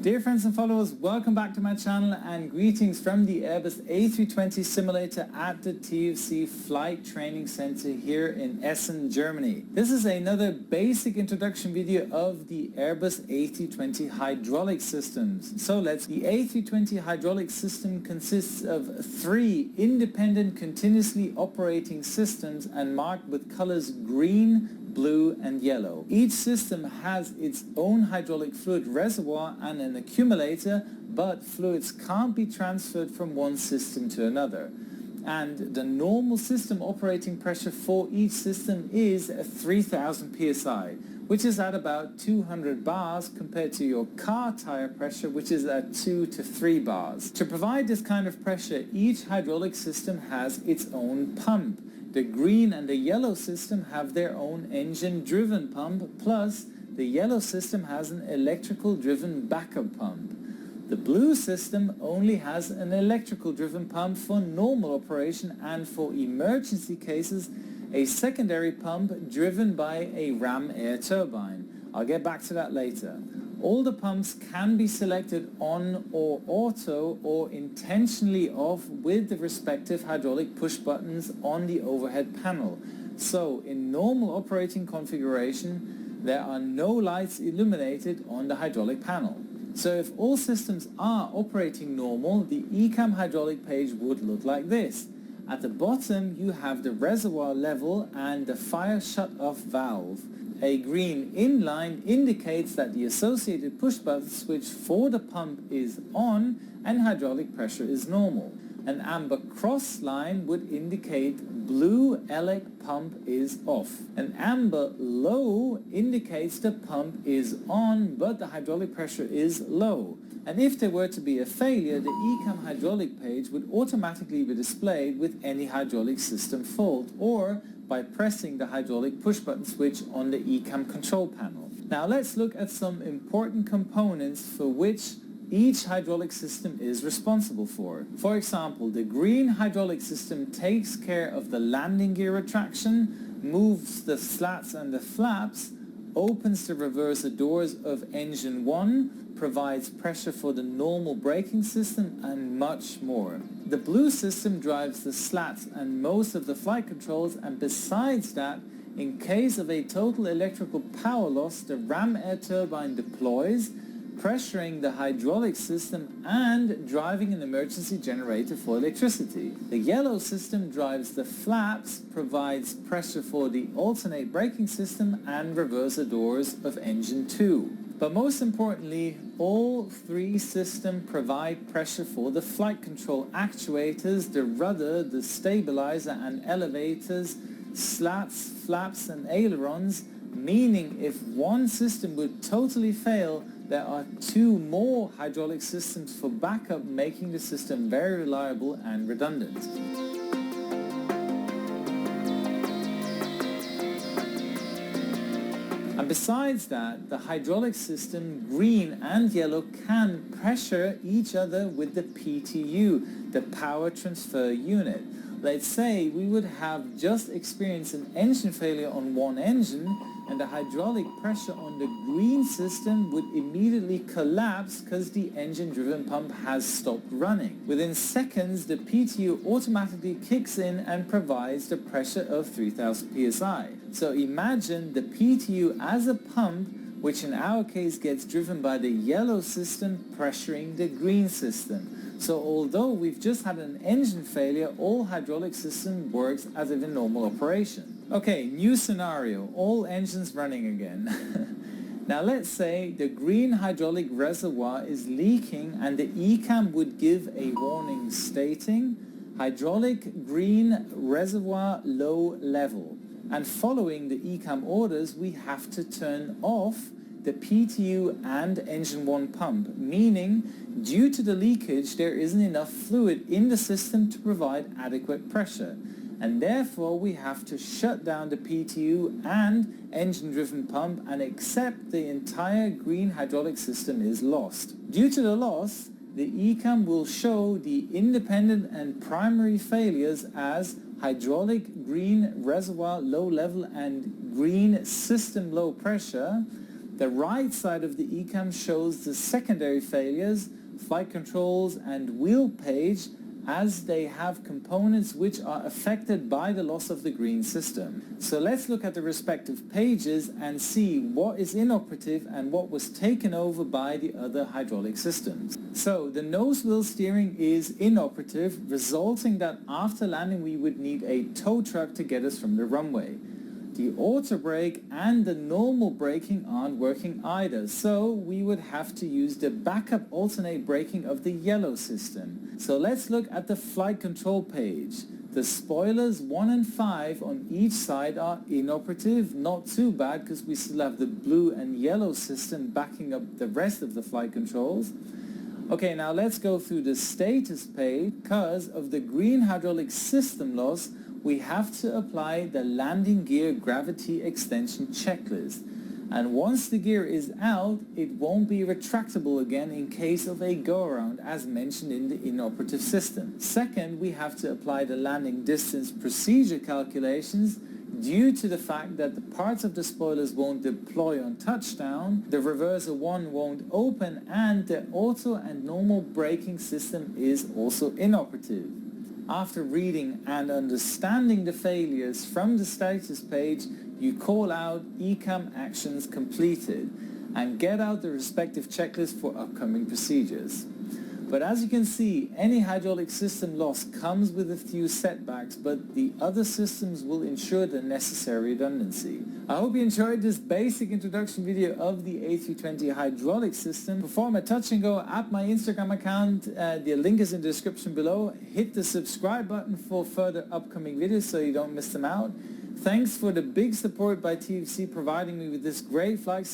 Dear friends and followers, welcome back to my channel and greetings from the Airbus A320 simulator at the TFC Flight Training Center here in Essen, Germany. This is another basic introduction video of the Airbus A320 hydraulic systems. The A320 hydraulic system consists of 3 independent continuously operating systems and marked with colors green, blue and yellow. Each system has its own hydraulic fluid reservoir and an accumulator, but fluids can't be transferred from one system to another. And the normal system operating pressure for each system is 3000 psi, which is at about 200 bars compared to your car tire pressure, which is at 2 to 3 bars. To provide this kind of pressure, each hydraulic system has its own pump. The green and the yellow system have their own engine-driven pump, plus the yellow system has an electrical-driven backup pump. The blue system only has an electrical-driven pump for normal operation and for emergency cases, a secondary pump driven by a ram air turbine. I'll get back to that later. All the pumps can be selected on or auto or intentionally off with the respective hydraulic push buttons on the overhead panel. So in normal operating configuration, there are no lights illuminated on the hydraulic panel. So if all systems are operating normal, the ECAM hydraulic page would look like this. At the bottom you have the reservoir level and the fire shut-off valve. A green inline indicates that the associated push button switch for the pump is on and hydraulic pressure is normal. An amber cross line would indicate blue elec pump is off. An amber low indicates the pump is on but the hydraulic pressure is low. And if there were to be a failure, the ECAM hydraulic page would automatically be displayed with any hydraulic system fault or by pressing the hydraulic push button switch on the ECAM control panel. Now let's look at some important components for which each hydraulic system is responsible for. For example, the green hydraulic system takes care of the landing gear retraction, moves the slats and the flaps, opens the reverser doors of engine 1, provides pressure for the normal braking system and much more. The blue system drives the slats and most of the flight controls, and besides that, in case of a total electrical power loss, the ram air turbine deploys, pressuring the hydraulic system and driving an emergency generator for electricity. The yellow system drives the flaps, provides pressure for the alternate braking system and reverser doors of engine 2. But most importantly, all 3 systems provide pressure for the flight control actuators, the rudder, the stabilizer and elevators, slats, flaps and ailerons, meaning if one system would totally fail, there are 2 more hydraulic systems for backup, making the system very reliable and redundant. And besides that, the hydraulic system, green and yellow, can pressure each other with the PTU, the power transfer unit. Let's say we would have just experienced an engine failure on one engine and the hydraulic pressure on the green system would immediately collapse because the engine-driven pump has stopped running. Within seconds, the PTU automatically kicks in and provides the pressure of 3000 psi. So imagine the PTU as a pump, which in our case gets driven by the yellow system pressuring the green system. So although we've just had an engine failure, all hydraulic system works as if in normal operation. Okay, new scenario, all engines running again. Now let's say the green hydraulic reservoir is leaking and the ECAM would give a warning stating hydraulic green reservoir low level. And following the ECAM orders, we have to turn off the PTU and engine 1 pump, meaning due to the leakage there isn't enough fluid in the system to provide adequate pressure. And therefore we have to shut down the PTU and engine-driven pump and accept the entire green hydraulic system is lost. Due to the loss, the ECAM will show the independent and primary failures as hydraulic green reservoir low level and green system low pressure, The right side of the ECAM shows the secondary failures, flight controls and wheel page, as they have components which are affected by the loss of the green system. So let's look at the respective pages and see what is inoperative and what was taken over by the other hydraulic systems. So the nose wheel steering is inoperative, resulting that after landing we would need a tow truck to get us from the runway. The auto brake and the normal braking aren't working either, so we would have to use the backup alternate braking of the yellow system. So let's look at the flight control page. The spoilers 1 and 5 on each side are inoperative, not too bad because we still have the blue and yellow system backing up the rest of the flight controls. Okay, now let's go through the status page. Because of the green hydraulic system loss, we have to apply the landing gear gravity extension checklist. And once the gear is out, it won't be retractable again in case of a go-around as mentioned in the inoperative system. Second, we have to apply the landing distance procedure calculations due to the fact that the parts of the spoilers won't deploy on touchdown, the reverser 1 won't open, and the auto and normal braking system is also inoperative. After reading and understanding the failures from the status page, you call out ECAM actions completed and get out the respective checklist for upcoming procedures. But as you can see, any hydraulic system loss comes with a few setbacks, but the other systems will ensure the necessary redundancy. I hope you enjoyed this basic introduction video of the A320 hydraulic system. Perform a touch and go at my Instagram account. The link is in the description below. Hit the subscribe button for further upcoming videos so you don't miss them out. Thanks for the big support by TFC providing me with this great flight simulator.